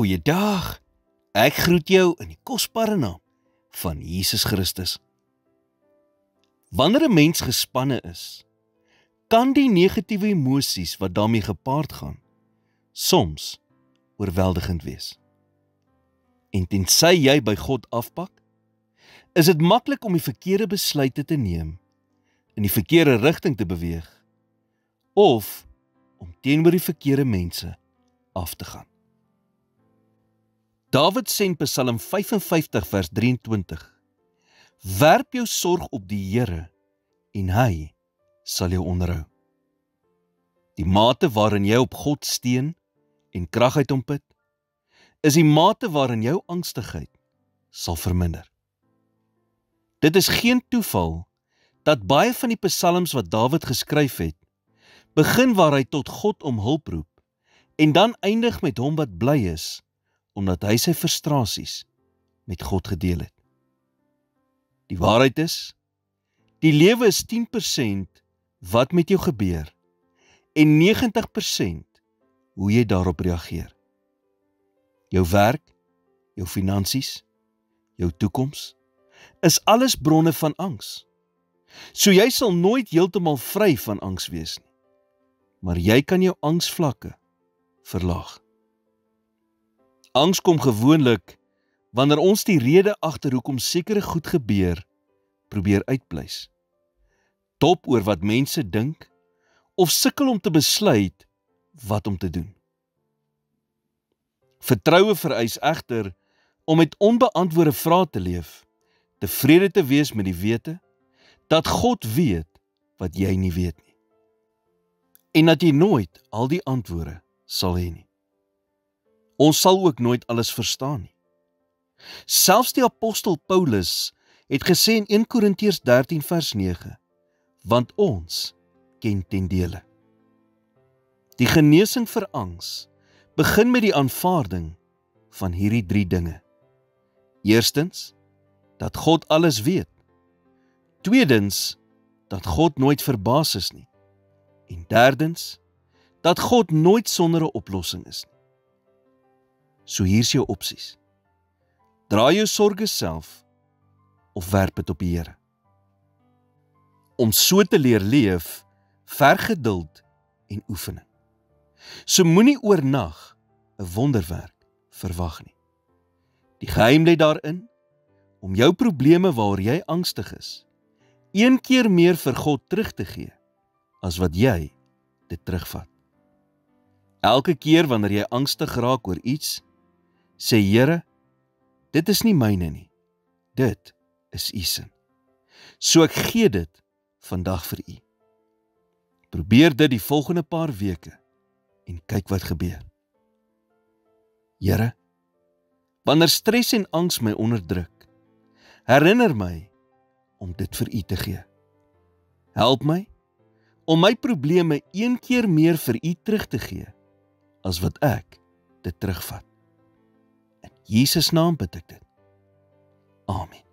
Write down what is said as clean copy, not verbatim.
Goeiedag, ek groet jou in die kosbare naam van Jesus Christus. Wanneer 'n mens gespanne is, kan die negatiewe emosies wat daarmee gepaard gaan, soms oorweldigend wees. En tensy jy by God afpak, is dit maklik om die verkeerde besluite te neem, in die verkeerde rigting te beweeg, of om teenoor die verkeerde mense af te gaan. Dawid sê in Psalm 55 vers 23, werp jou sorg op die Here en hy sal jou onderhou. Die mate waarin jy op God steun en krag uit hom put, is die mate waarin jou angstigheid sal verminder. Dit is geen toeval dat baie van die psalms wat Dawid geskryf het, begin waar hy tot God om hulp roep en dan eindig met hom wat bly is, omdat hy sy frustrasies met God gedeel het. Die waarheid is, die lewe is 10% wat met jou gebeur en 90% hoe jy daarop reageer. Jou werk, jou finansies, jou toekoms, is alles bronne van angs. So jy sal nooit heeltemal vry van angs wees nie, maar jy kan jou angsvlakke verlaag. Angs kom gewoonlik wanneer ons die rede agter hoekom sekere goed gebeur, probeer uitpleis. Dop oor wat mense dink of sukkel om te besluit wat om te doen. Vertroue vereis egter om met onbeantwoorde vrae te leef, tevrede te wees met die wete dat God weet wat jy nie weet nie. En dat jy nooit al die antwoorde sal hê nie. Ons sal ook nooit alles verstaan nie. Selfs die apostel Paulus het gesê in 1 Korintiërs 13 vers 9, want ons ken ten dele. Die genesing vir angs begin met die aanvaarding van hierdie 3 dinge. Eerstens, dat God alles weet. Tweedens, dat God nooit verbaas is nie. En derdens, dat God nooit sonder 'n oplossing is nie. So hier's jou opsies. Dra jou sorges self of werp dit op die Here. Om so te leer leef, verg geduld en oefening. So moenie oornag 'n wonderwerk verwag nie. Die geheim lê daarin om jou probleme waaroor jy angstig is, 1 keer meer vir God terug te gee as wat jy dit terugvat. Elke keer wanneer jy angstig raak oor iets, sê Here, dit is nie myne nie, dit is U sin. So ek gee dit vandag vir U. Probeer dit die volgende paar weke en kyk wat gebeur. Here, wanneer stres en angs my onderdruk, herinner my om dit vir U te gee. Help my om my probleme 1 keer meer vir U terug te gee, as wat ek dit terugvat. In Jesus naam bid ek dit. Amen.